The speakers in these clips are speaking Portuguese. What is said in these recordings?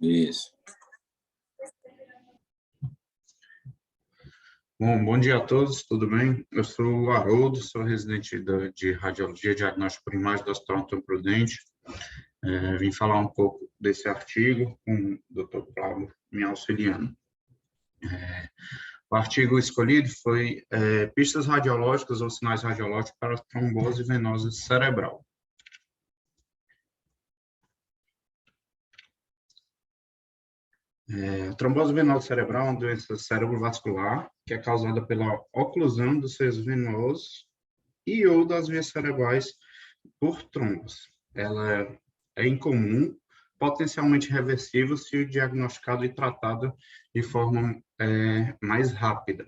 Isso. Bom dia a todos, tudo bem? Eu sou o Haroldo, sou residente de Radiologia e Diagnóstico por Imagem do Hospital Antônio Prudente. Vim falar um pouco desse artigo com o Dr. Pablo me auxiliando. O artigo escolhido foi pistas radiológicas ou sinais radiológicos para trombose venosa cerebral. A trombose venosa cerebral é uma doença cerebrovascular que é causada pela oclusão dos seios venosos e ou das vias cerebrais por trombos. Ela é incomum, potencialmente reversível se diagnosticada e tratada de forma mais rápida.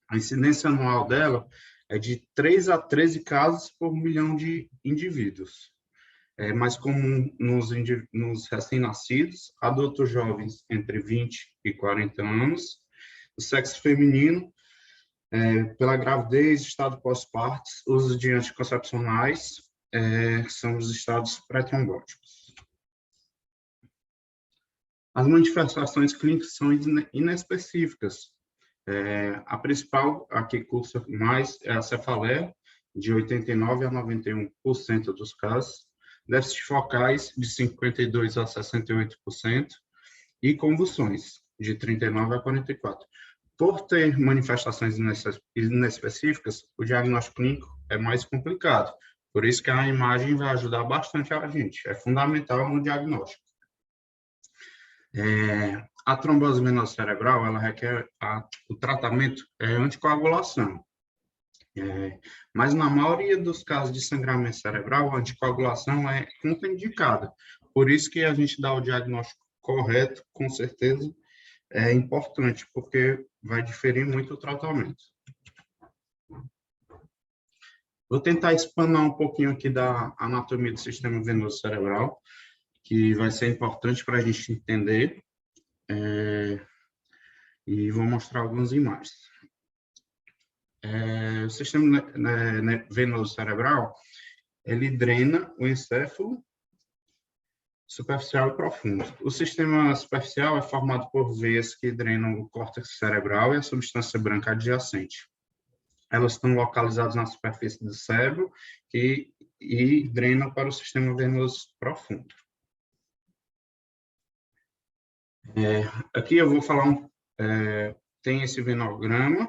A incidência anual dela é de 3 a 13 casos por milhão de indivíduos. É mais comum nos recém-nascidos, adultos jovens entre 20 e 40 anos, o sexo feminino, pela gravidez, estado pós-parto, uso de anticoncepcionais, são os estados pré-trombóticos. As manifestações clínicas são inespecíficas. A principal, a que cursa mais, é a cefaleia, de 89% a 91% dos casos, déficits focais, de 52% a 68%, e convulsões, de 39% a 44%. Por ter manifestações inespecíficas, o diagnóstico clínico é mais complicado. Por isso que a imagem vai ajudar bastante a gente. É fundamental no diagnóstico. A trombose venosa cerebral, ela requer o tratamento anticoagulação. Mas na maioria dos casos de sangramento cerebral, a anticoagulação é contraindicada. Por isso que a gente dá o diagnóstico correto, com certeza, é importante, porque vai diferir muito o tratamento. Vou tentar explanar um pouquinho aqui da anatomia do sistema venoso cerebral, que vai ser importante para a gente entender, e vou mostrar algumas imagens. O sistema venoso cerebral, ele drena o encéfalo superficial e profundo. O sistema superficial é formado por veias que drenam o córtex cerebral e a substância branca adjacente. Elas estão localizadas na superfície do cérebro e drenam para o sistema venoso profundo. Aqui eu vou falar, tem esse venograma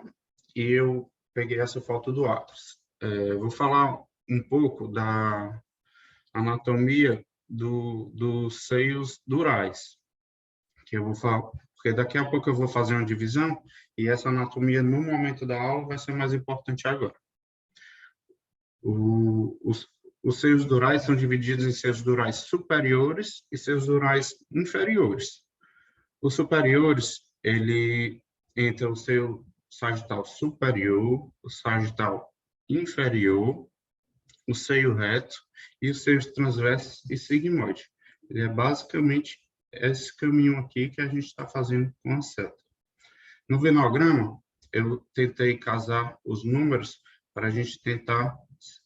e eu peguei essa foto do Atlas. Vou falar um pouco da anatomia dos seios durais, que eu vou falar, porque daqui a pouco eu vou fazer uma divisão e essa anatomia no momento da aula vai ser mais importante agora. Os seios durais são divididos em seios durais superiores e seios durais inferiores. Os superiores, ele entra o seio sagital superior, o sagital inferior, o seio reto e os seios transversos e sigmoide. Ele é basicamente esse caminho aqui que a gente está fazendo com a seta. No venograma, eu tentei casar os números para a gente tentar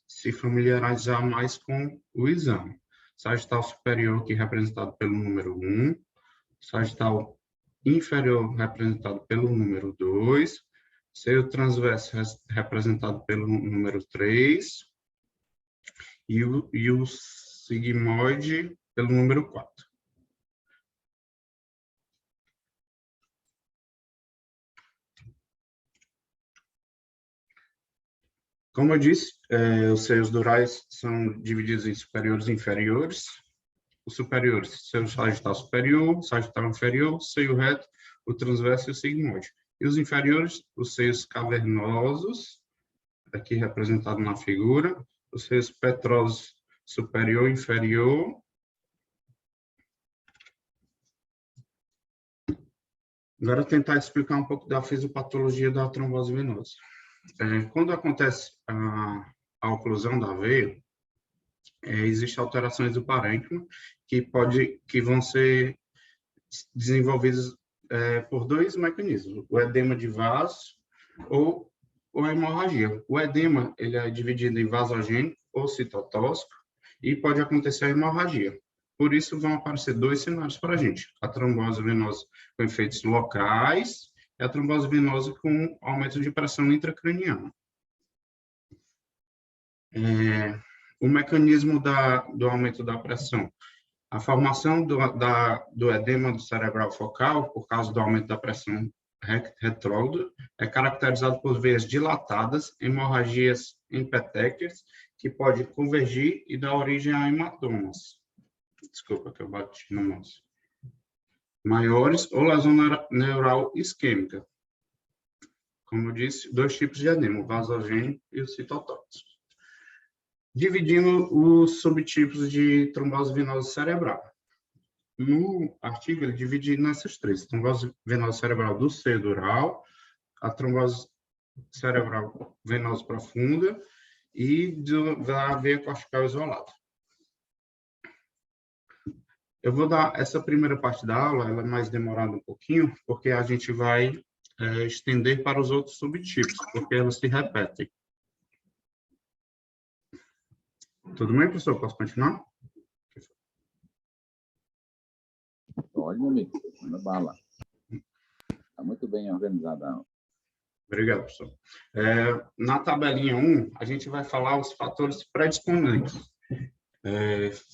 se familiarizar mais com o exame. Sagital superior, aqui representado pelo número 1, sagital inferior, representado pelo número 2, seio transverso, representado pelo número 3, e o sigmoide pelo número 4. Como eu disse, os seios durais são divididos em superiores e inferiores. Os superiores, seio sagital superior, sagital inferior, seio reto, o transverso e o sigmoide. E os inferiores, os seios cavernosos, aqui representado na figura, os seios petrosos superior e inferior. Agora, tentar explicar um pouco da fisiopatologia da trombose venosa. Quando acontece a oclusão da veia, existem alterações do parênquima que vão ser desenvolvidas por dois mecanismos: o edema de vaso ou a hemorragia. O edema ele é dividido em vasogênico ou citotóxico e pode acontecer a hemorragia. Por isso, vão aparecer dois cenários para a gente. A trombose venosa com efeitos locais e a trombose venosa com aumento de pressão intracraniana. O mecanismo do aumento da pressão. A formação do edema do cerebral focal, por causa do aumento da pressão retrógrada, é caracterizado por veias dilatadas, hemorragias em petequias, que pode convergir e dar origem a hematomas. Desculpa que eu bati no mouse. Maiores ou lesão neural isquêmica. Como eu disse, dois tipos de edema, o vasogênico e o citotóxico. Dividindo os subtipos de trombose venosa cerebral. No artigo, ele divide nessas três: trombose venosa cerebral do seio dural, a trombose cerebral venosa profunda e da veia cortical isolada. Eu vou dar essa primeira parte da aula, ela é mais demorada um pouquinho, porque a gente vai estender para os outros subtipos, porque elas se repetem. Tudo bem, professor? Posso continuar? Pode, meu amigo. Manda bala. Está muito bem organizada a aula. Obrigado, professor. Na tabelinha 1, a gente vai falar os fatores predisponentes.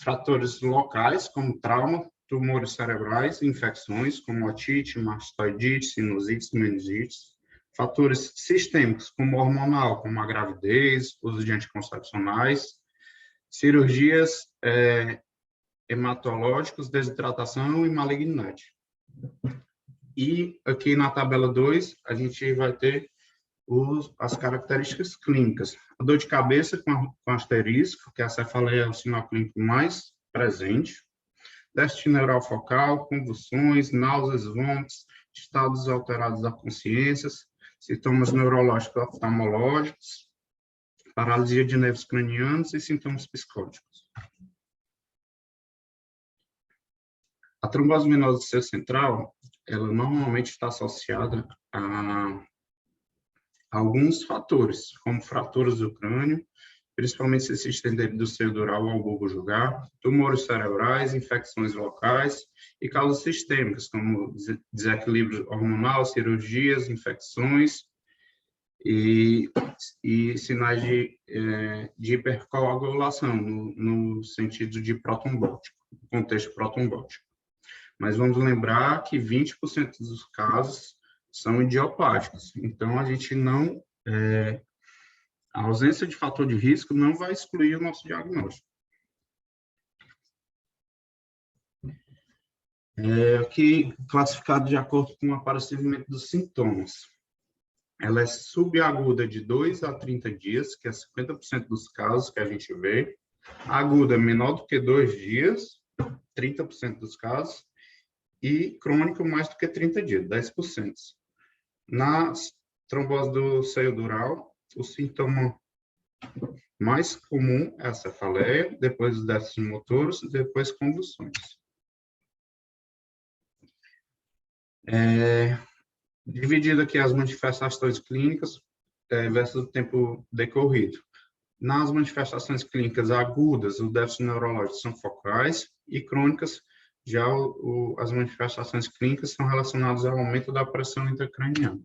Fatores locais, como trauma, tumores cerebrais, infecções, como otite, mastoidite, sinusites, meningites. Fatores sistêmicos, como hormonal, como a gravidez, uso de anticoncepcionais, cirurgias hematológicos, desidratação e malignidade. E aqui na tabela 2, a gente vai ter as características clínicas. A dor de cabeça com asterisco, que é a cefaleia é o sinal clínico mais presente. Déficit neural focal, convulsões, náuseas, vômitos, estados alterados da consciência, sintomas neurológicos oftalmológicos, paralisia de nervos cranianos e sintomas psicóticos. A trombose venosa do seio central, ela normalmente está associada a alguns fatores, como fraturas do crânio, principalmente se estender do seio dural ao bulbo jugar, tumores cerebrais, infecções locais e causas sistêmicas, como desequilíbrio hormonal, cirurgias, infecções e sinais de hipercoagulação, no sentido de protrombótico, contexto protrombótico. Mas vamos lembrar que 20% dos casos são idiopáticos. Então, a gente não... a ausência de fator de risco não vai excluir o nosso diagnóstico. Aqui, classificado de acordo com o aparecimento dos sintomas. Ela é subaguda de 2 a 30 dias, que é 50% dos casos que a gente vê. Aguda menor do que 2 dias, 30% dos casos. E crônica mais do que 30 dias, 10%. Na trombose do seio dural, o sintoma mais comum é a cefaleia, depois os déficits motores, depois convulsões. Dividido aqui as manifestações clínicas versus o tempo decorrido. Nas manifestações clínicas agudas, os déficits neurológicos são focais e crônicas, já as manifestações clínicas são relacionadas ao aumento da pressão intracraniana.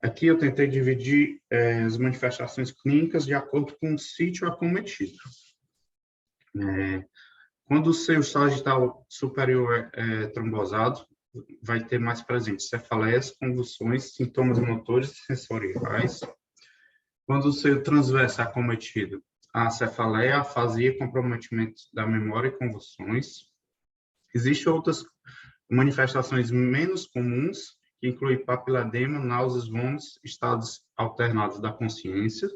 Aqui eu tentei dividir as manifestações clínicas de acordo com o sítio acometido. Quando o seio sagital superior é trombosado, vai ter mais presente cefaleias, convulsões, sintomas motores e sensoriais. Quando o seio transverso é acometido, a cefaleia, afasia, comprometimento da memória e convulsões. Existem outras manifestações menos comuns, que incluem papiledema, náuseas, vômitos, estados alternados da consciência.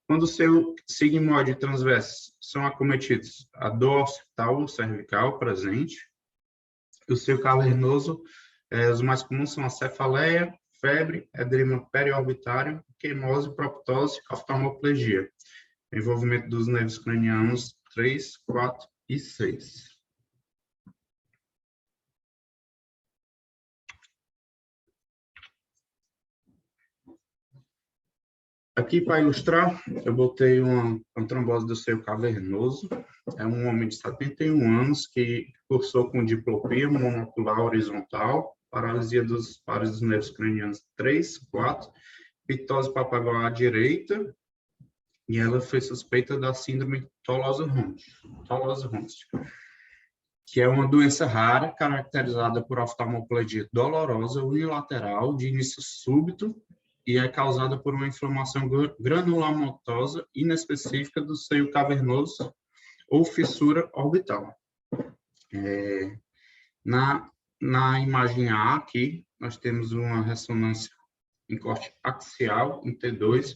Quando o seu sigmoide e transverso são acometidos, a dor occipital ou cervical presente. O seio cavernoso, os mais comuns são a cefaleia, febre, edema periorbitário, queimose, proptose, oftalmoplegia. Envolvimento dos nervos cranianos 3, 4 e 6. Aqui, para ilustrar, eu botei uma trombose do seio cavernoso. É um homem de 71 anos que cursou com diplopia monocular horizontal, paralisia dos pares dos nervos cranianos 3, 4, pitose papagaial à direita, e ela foi suspeita da síndrome Tolosa-Hunst, que é uma doença rara caracterizada por oftalmoplegia dolorosa unilateral de início súbito e é causada por uma inflamação granulomatosa inespecífica do seio cavernoso ou fissura orbital. Na imagem A aqui, nós temos uma ressonância em corte axial, em T2,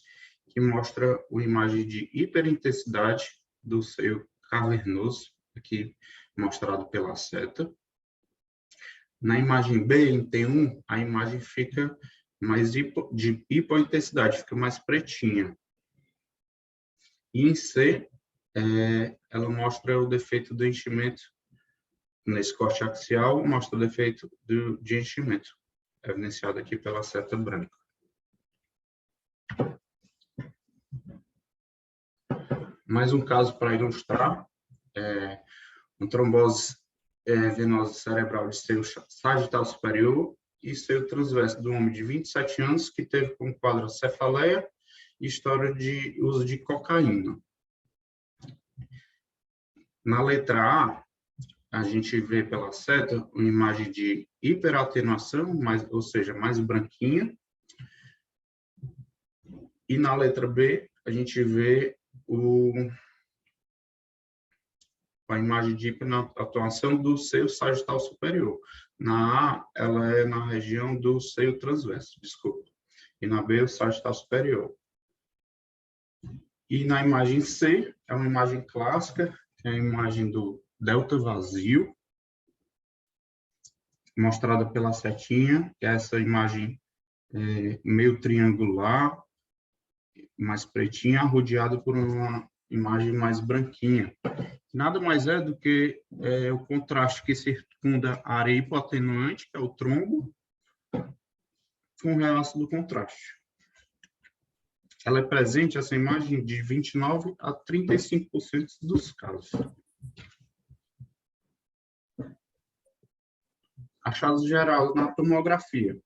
que mostra uma imagem de hiperintensidade do seio cavernoso, aqui mostrado pela seta. Na imagem B, em T1, a imagem fica mais de hipointensidade, fica mais pretinha. E em C, ela mostra o defeito do enchimento. Nesse corte axial, mostra o defeito de enchimento, evidenciado aqui pela seta branca. Mais um caso para ilustrar, uma trombose venosa cerebral de seio sagital superior e seio transverso do homem de 27 anos que teve como quadro cefaleia e história de uso de cocaína. Na letra A gente vê pela seta uma imagem de hiperatenuação, ou seja, mais branquinha. E na letra B, a gente vê a imagem de hiperatuação do seio sagital superior. Na A, ela é na região do seio transverso, desculpa. E na B, o sagital superior. E na imagem C, é uma imagem clássica, que é a imagem do delta vazio, mostrada pela setinha, que é essa imagem meio triangular, mais pretinha, rodeada por uma imagem mais branquinha. Nada mais é do que o contraste que circunda a área hipoatenuante, que é o trombo, com o realce do contraste. Ela é presente, essa imagem, de 29% a 35% dos casos. Achados gerais na tomografia.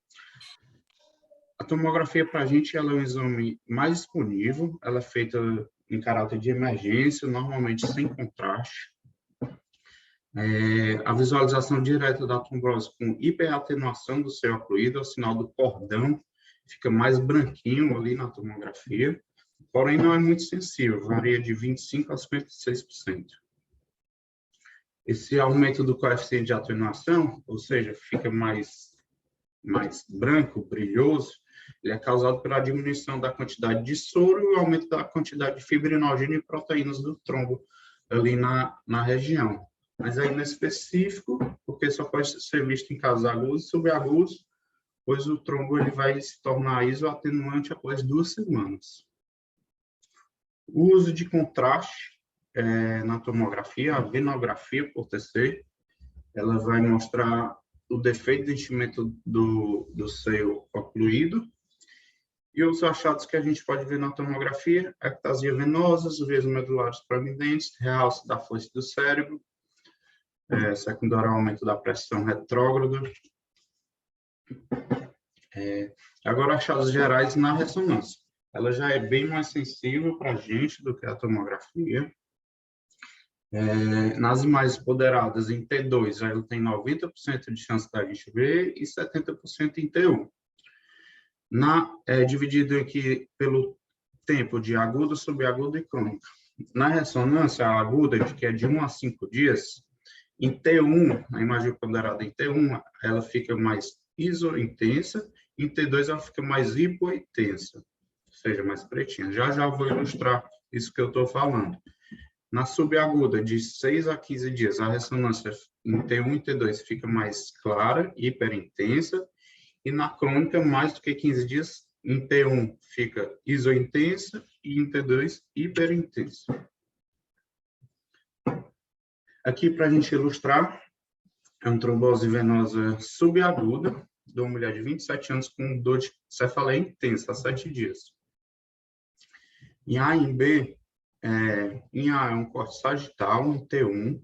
A tomografia, para a gente, ela é um exame mais disponível, ela é feita em caráter de emergência, normalmente sem contraste. A visualização direta da trombose com hiperatenuação do seio ocluído, é o sinal do cordão, fica mais branquinho ali na tomografia, porém não é muito sensível, varia de 25% a 56%. Esse aumento do coeficiente de atenuação, ou seja, fica mais branco, brilhoso, ele é causado pela diminuição da quantidade de soro e o aumento da quantidade de fibrinogênio e proteínas do trombo ali na região. Mas aí não é específico, porque só pode ser visto em casos agudos e subagudos, pois o trombo ele vai se tornar isoatenuante após 2 semanas. O uso de contraste na tomografia, a venografia por TC, ela vai mostrar o defeito de enchimento do seio ocluído. E os achados que a gente pode ver na tomografia, ectasia venosa, veias medulares proeminentes, realce da foice do cérebro, secundário ao aumento da pressão retrógrada. Agora, achados gerais na ressonância. Ela já é bem mais sensível para a gente do que a tomografia. Nas imagens ponderadas em T2, ela tem 90% de chance da gente ver e 70% em T1. Dividido aqui pelo tempo de agudo, subagudo e crônica. Na ressonância aguda, que é de 1 a 5 dias, em T1, a imagem ponderada em T1, ela fica mais isointensa, em T2 ela fica mais hipointensa, ou seja, mais pretinha. Já vou ilustrar isso que eu estou falando. Na subaguda, de 6 a 15 dias, a ressonância em T1 e T2 fica mais clara, hiperintensa, e na crônica, mais do que 15 dias, em T1 fica isointensa e em T2 hiperintensa. Aqui, para a gente ilustrar, é uma trombose venosa subaguda de uma mulher de 27 anos com dor de cefaleia intensa há 7 dias. Em A e em B, em A é um corte sagital, em T1,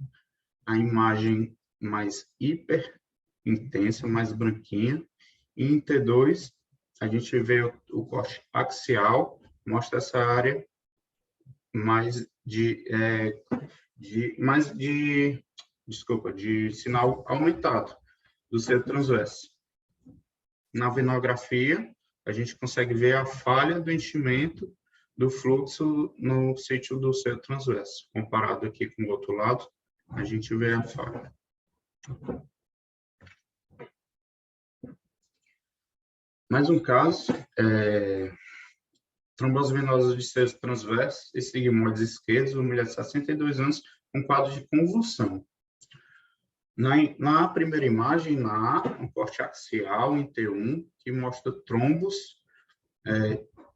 a imagem mais hiper intensa, mais branquinha. E em T2, a gente vê o corte axial, mostra essa área mais de sinal aumentado do seio transverso. Na venografia, a gente consegue ver a falha do enchimento do fluxo no sítio do seio transverso. Comparado aqui com o outro lado, a gente vê a falha. Mais um caso, trombose venosa de seios transversos e sigmoides esquerdos, uma mulher de 62 anos, com quadro de convulsão. Na primeira imagem, na A, um corte axial em T1, que mostra trombos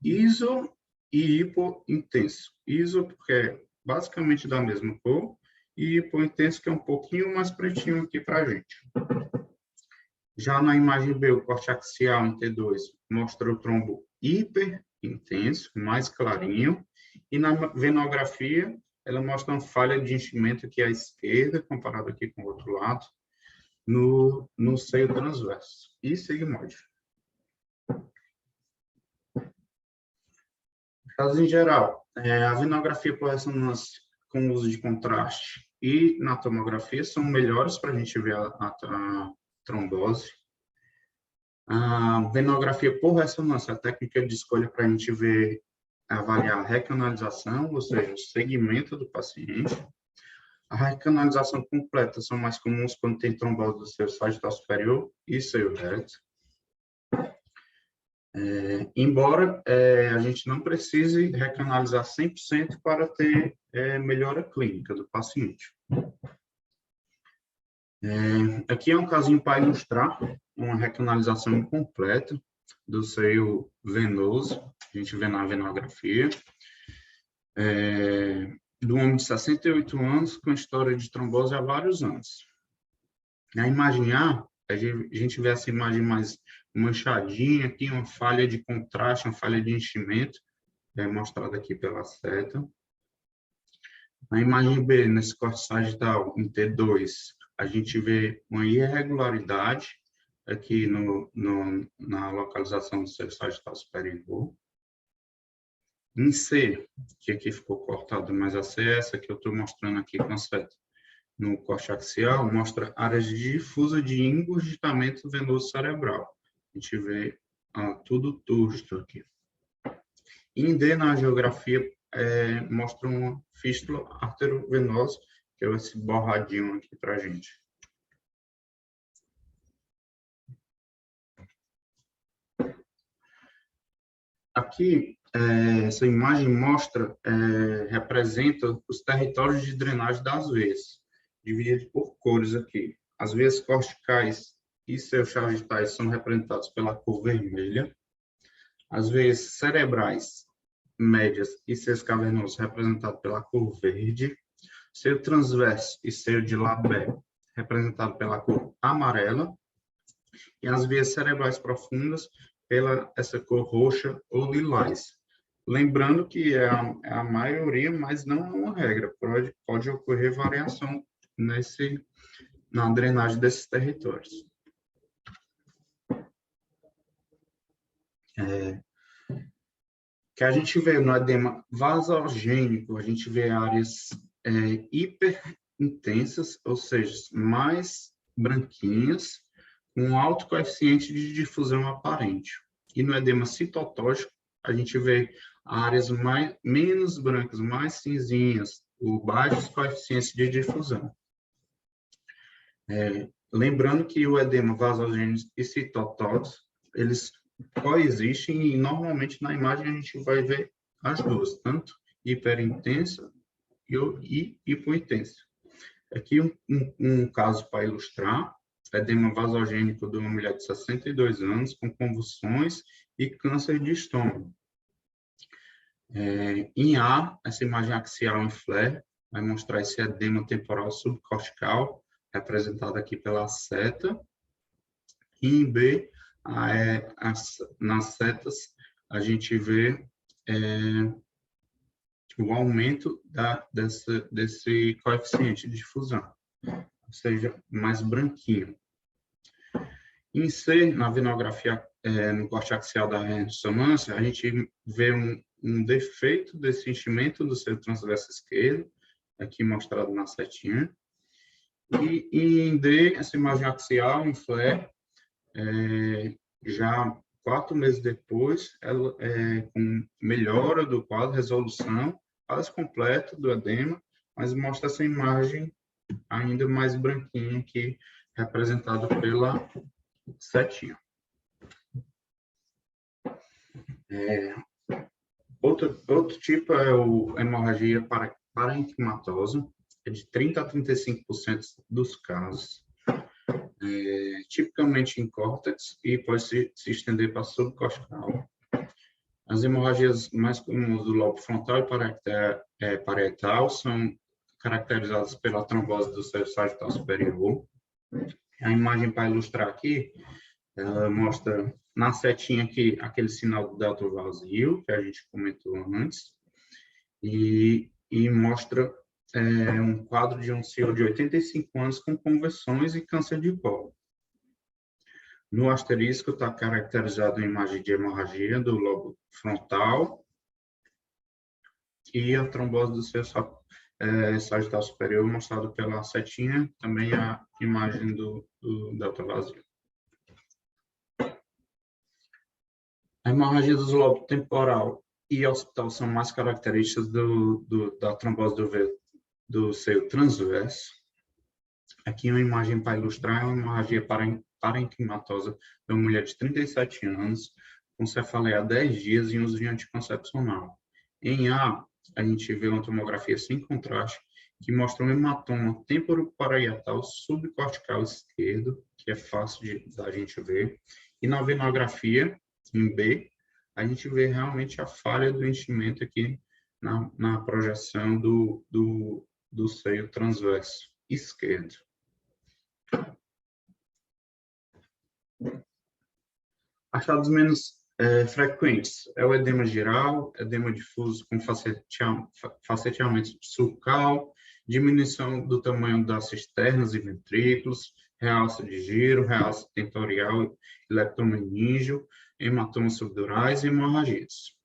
iso e hipointenso. Iso porque é basicamente da mesma cor, e hipointenso que é um pouquinho mais pretinho aqui para a gente. Já na imagem B, o corte axial em T2 mostra o trombo hiperintenso, mais clarinho, e na venografia ela mostra uma falha de enchimento aqui à esquerda, comparado aqui com o outro lado, no seio transverso e sigmoide. Caso em geral, a venografia por ressonância com uso de contraste e na tomografia são melhores para a gente ver a trombose. A venografia por ressonância, a técnica de escolha para a gente ver, avaliar a recanalização, ou seja, o segmento do paciente. A recanalização completa são mais comuns quando tem trombose do seio sagital superior e seio reto. Embora a gente não precise recanalizar 100% para ter melhora clínica do paciente. Aqui é um casinho para ilustrar uma recanalização incompleta do seio venoso, a gente vê na venografia, do homem de 68 anos com história de trombose há vários anos. Na imagem A, a gente vê essa imagem mais manchadinha, aqui uma falha de contraste, uma falha de enchimento, mostrada aqui pela seta. Na imagem B, nesse corte sagital, em T2, a gente vê uma irregularidade aqui na localização do seio sagital superior. Em C, que aqui ficou cortado, mas a C é essa que eu estou mostrando aqui com a seta. No corte axial, mostra áreas difusa de engurgitamento venoso cerebral. A gente vê tudo turgito aqui. Em D, na geografia, mostra uma fístula arterovenosa, que é esse borradinho aqui para a gente. Aqui, essa imagem representa os territórios de drenagem das veias, divididos por cores aqui. As veias corticais e seus sagitais são representados pela cor vermelha. As veias cerebrais médias e seus cavernosos representados pela cor verde. Seio transverso e seio de labé representado pela cor amarela. E as veias cerebrais profundas pela essa cor roxa ou lilás. Lembrando que é a maioria, mas não é uma regra. Pode ocorrer variação na drenagem desses territórios. Que a gente vê no edema vasogênico, a gente vê áreas hiperintensas, ou seja, mais branquinhas, com alto coeficiente de difusão aparente. E no edema citotóxico, a gente vê áreas menos brancas, mais cinzinhas, o baixos coeficientes de difusão. Lembrando que o edema vasogênico e citotóxico, eles coexistem e normalmente na imagem a gente vai ver as duas, tanto hiperintensa e hipointensa. Aqui um caso para ilustrar, edema vasogênico de uma mulher de 62 anos com convulsões e câncer de estômago. Em A, essa imagem axial em flare vai mostrar esse edema temporal subcortical, representado aqui pela seta. E em B, nas setas, a gente vê o aumento desse coeficiente de difusão, ou seja, mais branquinho. Em C, na venografia, no corte axial da ressonância, a gente vê um defeito desse enchimento do seio transverso esquerdo, aqui mostrado na setinha. E em D, essa imagem axial, em flare, já 4 meses depois, ela, com melhora do quadro, resolução, quase completa do edema, mas mostra essa imagem ainda mais branquinha aqui, representada pela setinha. Outro tipo é a hemorragia parenquimatosa, é de 30% a 35% dos casos, tipicamente em córtex e pode se estender para subcortical. As hemorragias mais comuns do lobo frontal e parietal são caracterizadas pela trombose do seio sagital superior. A imagem para ilustrar aqui, ela mostra na setinha aqui aquele sinal do delta vazio, que a gente comentou antes, e mostra um quadro de um senhor de 85 anos com convulsões e câncer de colo. No asterisco está caracterizado a imagem de hemorragia do lobo frontal e a trombose do seio sagital superior, mostrado pela setinha, também a imagem do delta vazio. A hemorragia do lobo temporal e occipital são mais características da trombose do seio transverso. Aqui uma imagem para ilustrar uma hemorragia parenquimatosa de uma mulher de 37 anos, com cefaleia há 10 dias e uso de anticoncepcional. Em A, a gente vê uma tomografia sem contraste, que mostra um hematoma temporoparietal subcortical esquerdo, que é fácil da gente ver. E na venografia, em B, a gente vê realmente a falha do enchimento aqui na projeção do seio transverso esquerdo. Achados menos frequentes é o edema geral, edema difuso com faceteamento sulcal, diminuição do tamanho das cisternas e ventrículos, realce de giro, realce tentorial e leptomeníngeo, hematomas subdurais e hemorragias.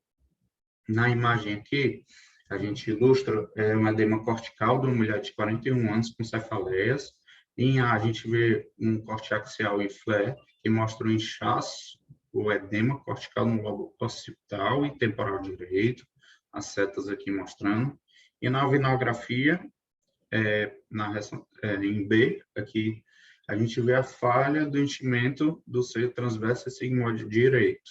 Na imagem aqui, a gente ilustra um edema cortical de uma mulher de 41 anos com cefaleias. Em A, a gente vê um corte axial em flare, que mostra o inchaço, o edema cortical no lobo occipital e temporal direito, as setas aqui mostrando. E na venografia, em B, aqui, a gente vê a falha do enchimento do seio transverso e sigmoide direito.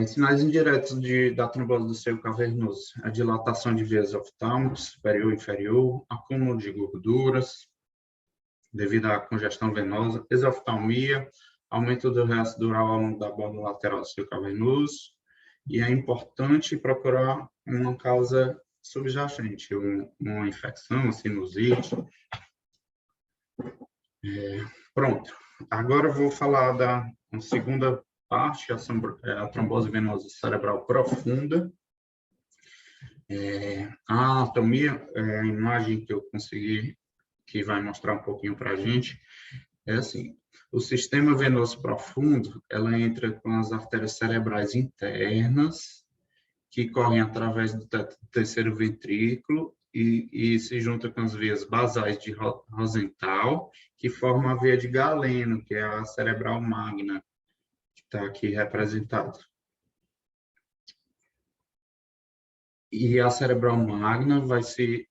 Sinais indiretos da trombose do seio cavernoso: a dilatação de vias oftálmicas, superior e inferior, acúmulo de gorduras, devido à congestão venosa, exoftalmia, aumento do realce dural ao longo da borda lateral do seio cavernoso, e é importante procurar uma causa subjacente, uma infecção, uma sinusite. Pronto. Agora eu vou falar da segunda parte, a trombose venosa cerebral profunda. A anatomia, a imagem que eu consegui, que vai mostrar um pouquinho para a gente, é assim: o sistema venoso profundo, ela entra com as artérias cerebrais internas, que correm através do terceiro ventrículo e se junta com as veias basais de Rosenthal, que formam a veia de Galeno, que é a cerebral magna, que está aqui representada. E a cerebral magna vai se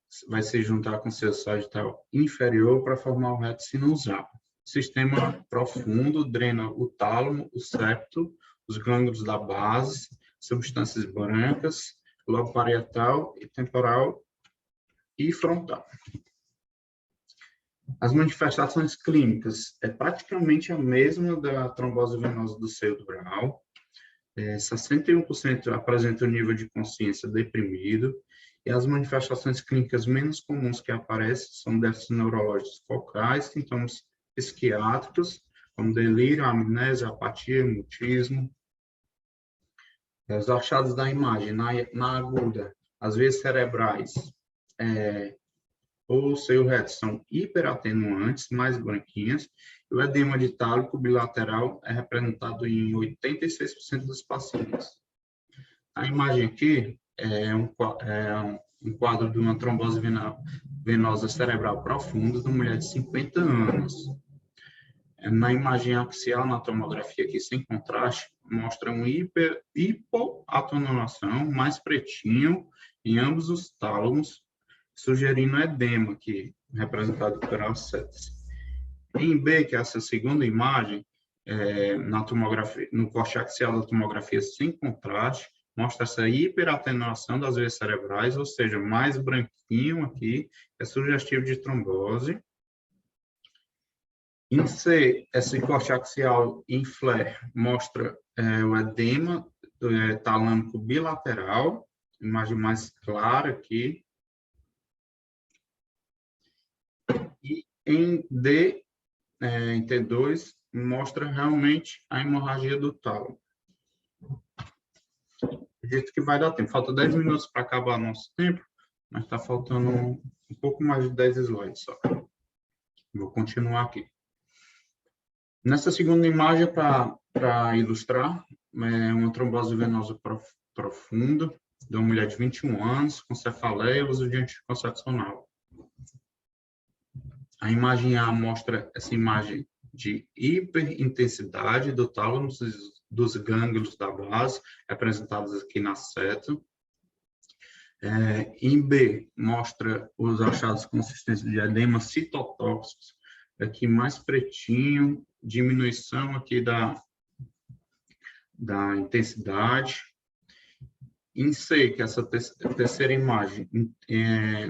juntar com o seu sagital inferior para formar o reto sinusal. O sistema profundo drena o tálamo, o septo, os gânglios da base, substâncias brancas, lobo parietal e temporal e frontal. As manifestações clínicas é praticamente a mesma da trombose venosa do seio dural. 61% apresentam nível de consciência deprimido, e as manifestações clínicas menos comuns que aparecem são déficits neurológicos focais, sintomas psiquiátricos, como delírio, amnésia, apatia, mutismo. Os achados da imagem na aguda, as veias cerebrais ou seio reto são hiperatenuantes, mais branquinhas, e o edema de tálico bilateral é representado em 86% dos pacientes. A imagem aqui é um quadro de uma trombose venosa cerebral profunda de uma mulher de 50 anos. Na imagem axial, na tomografia aqui sem contraste, mostra uma hipoatenuação mais pretinho em ambos os tálamos, sugerindo edema aqui, representado por alcetes. Em B, que é essa segunda imagem, na tomografia, no corte axial da tomografia sem contraste, mostra essa hiperatenuação das veias cerebrais, ou seja, mais branquinho aqui, é sugestivo de trombose. Em C, esse corte axial em flare mostra o edema talâmico bilateral, imagem mais clara aqui. E em D, em T2, mostra realmente a hemorragia do tálamo. Acredito que vai dar tempo. Falta 10 minutos para acabar nosso tempo, mas está faltando um pouco mais de 10 slides só. Vou continuar aqui. Nessa segunda imagem, para ilustrar, uma trombose venosa profunda de uma mulher de 21 anos, com cefaleia e uso de anticoncepcional. A imagem A mostra essa imagem de hiperintensidade do tálamo, dos gânglios da base, representados aqui na seta. Em B, mostra os achados consistentes de edema citotóxicos, aqui mais pretinho, diminuição aqui da intensidade. Em C, que é essa terceira imagem,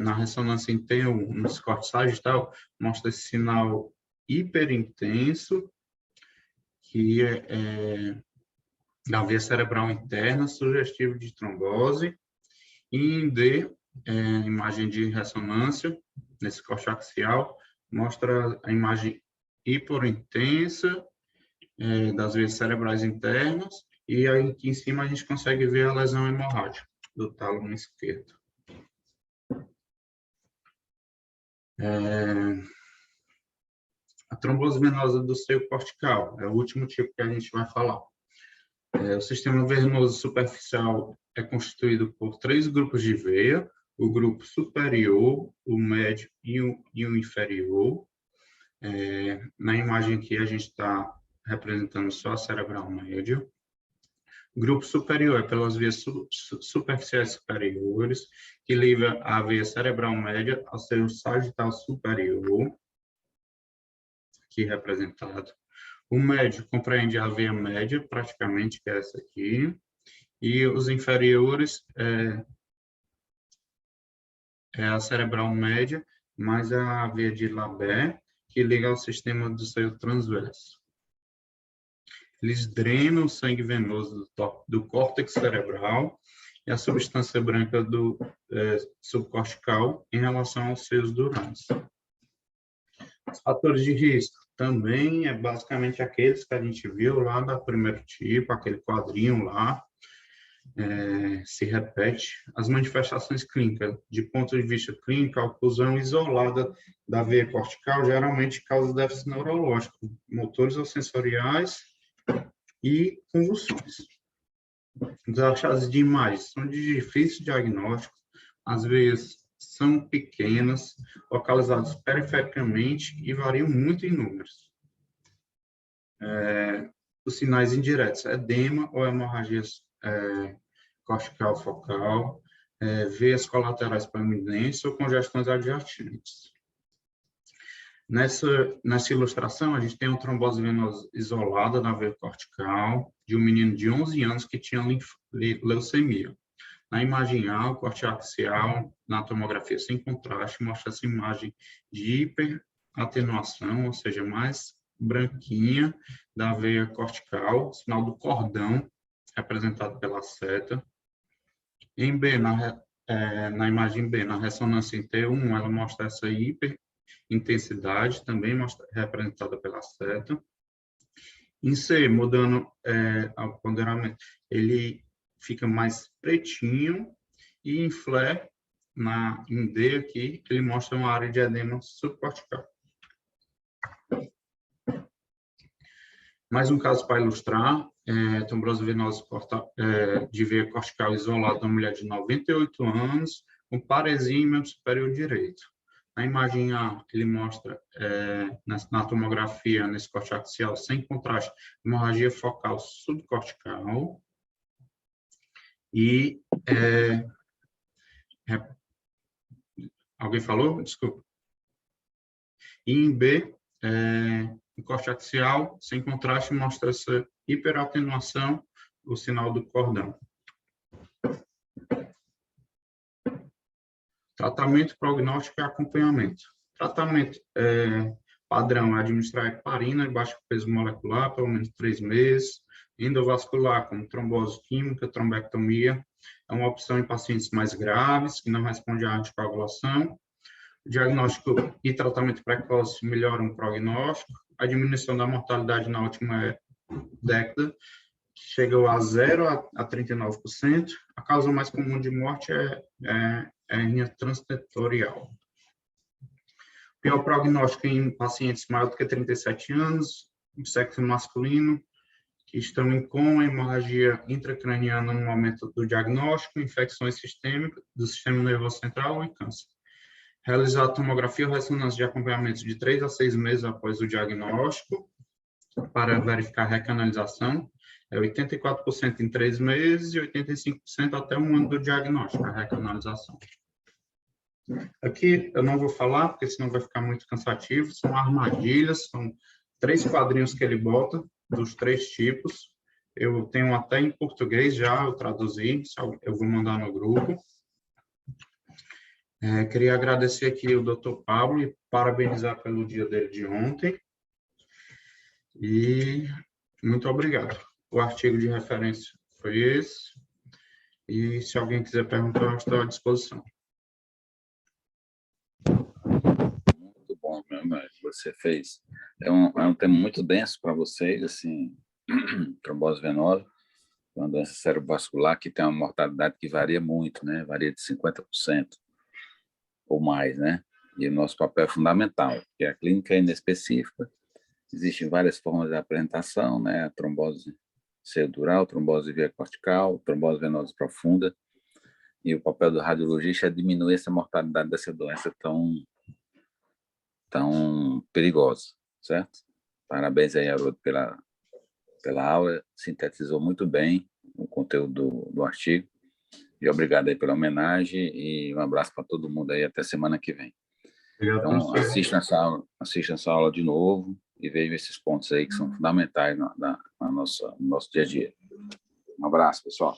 na ressonância em T1, no corte sagital, mostra esse sinal hiperintenso, que é da veia cerebral interna, sugestivo de trombose. E em D, imagem de ressonância, nesse corte axial, mostra a imagem hiperintensa das veias cerebrais internas, e aí aqui em cima a gente consegue ver a lesão hemorrágica do tálamo esquerdo. A trombose venosa do seio cortical é o último tipo que a gente vai falar. O sistema venoso superficial é constituído por 3 grupos de veia, o grupo superior, o médio e o inferior. Na imagem aqui a gente está representando só a cerebral médio. O grupo superior é pelas veias superficiais superiores, que liga a veia cerebral média ao seio sagital superior, aqui representado. O médio compreende a veia média, praticamente, que é essa aqui, e os inferiores é a cerebral média, mais a veia de Labé, que liga ao sistema do seio transverso. Eles drenam o sangue venoso do córtex cerebral e a substância branca do subcortical em relação aos seios durais. Os fatores de risco também basicamente aqueles que a gente viu lá da primeiro tipo, aquele quadrinho lá, se repete. As manifestações clínicas, de ponto de vista clínico, a oclusão isolada da veia cortical geralmente causa déficit neurológico, motores ou sensoriais e convulsões. Os achados de imagens são de difícil diagnóstico, as veias são pequenas, localizadas perifericamente e variam muito em números. Os sinais indiretos, edema ou hemorragias cortical focal, veias colaterais proeminentes ou congestões adjacentes. Nessa ilustração, a gente tem uma trombose venosa isolada na veia cortical de um menino de 11 anos que tinha leucemia. Na imagem A, o corte axial, na tomografia sem contraste, mostra essa imagem de hiperatenuação, ou seja, mais branquinha da veia cortical, sinal do cordão, representado pela seta. Em B, na imagem B, na ressonância em T1, ela mostra essa hiperintensidade, também representada pela seta. Em C, mudando ao ponderamento, ele fica mais pretinho, e em flare, em D aqui, ele mostra uma área de edema subcortical. Mais um caso para ilustrar, trombose venosa de veia cortical isolada de uma mulher de 98 anos, com paresia em membro superior direito. Na imagem A, ele mostra, na tomografia, nesse corte axial, sem contraste, hemorragia focal subcortical. E, alguém falou? Desculpa. E em B, o corte axial, sem contraste, mostra essa hiperatenuação, o sinal do cordão. Tratamento, prognóstico e acompanhamento. Tratamento padrão é administrar heparina, baixo peso molecular, pelo menos 3 meses. Endovascular, como trombose química, trombectomia. É uma opção em pacientes mais graves, que não respondem à anticoagulação. Diagnóstico e tratamento precoce melhoram o prognóstico. A diminuição da mortalidade na última década, que chegou a 0 a 39%. A causa mais comum de morte é hernia transtentorial. Pior prognóstico em pacientes maiores do que 37 anos, sexo masculino, que estão em coma, hemorragia intracraniana no momento do diagnóstico, infecções sistêmicas do sistema nervoso central e câncer. Realizar tomografia ou ressonância de acompanhamento de 3 a 6 meses após o diagnóstico, para verificar a recanalização, 84% em 3 meses e 85% até 1 ano do diagnóstico, a recanalização. Aqui eu não vou falar, porque senão vai ficar muito cansativo, são armadilhas, são 3 quadrinhos que ele bota, dos 3 tipos. Eu tenho até em português já, eu traduzi, eu vou mandar no grupo. Queria agradecer aqui o Dr. Pablo e parabenizar pelo dia dele de ontem. E muito obrigado. O artigo de referência foi esse. E se alguém quiser perguntar, eu estou à disposição. Muito bom, mesmo, que você fez. É um tema muito denso para vocês, assim, trombose venosa, é uma doença cerebrovascular que tem uma mortalidade que varia muito, né? Varia de 50% ou mais, né? E o nosso papel é fundamental, porque a clínica é inespecífica, existem várias formas de apresentação, né? A trombose cerebral, trombose via cortical, trombose venosa profunda, e o papel do radiologista é diminuir essa mortalidade dessa doença tão perigosa, certo? Parabéns aí, Haroldo, pela aula, sintetizou muito bem o conteúdo do artigo, e obrigado aí pela homenagem, e um abraço para todo mundo aí, até semana que vem. Então, assistam essa aula de novo, e vejam esses pontos aí que são fundamentais no nosso dia a dia. Um abraço, pessoal.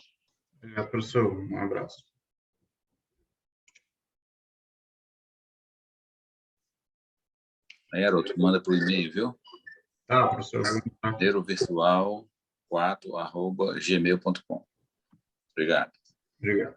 Obrigado, professor. Um abraço. Aí, Haroldo, manda por e-mail, viu? Tá, professor. virtual4@gmail.com. Obrigado. Obrigado.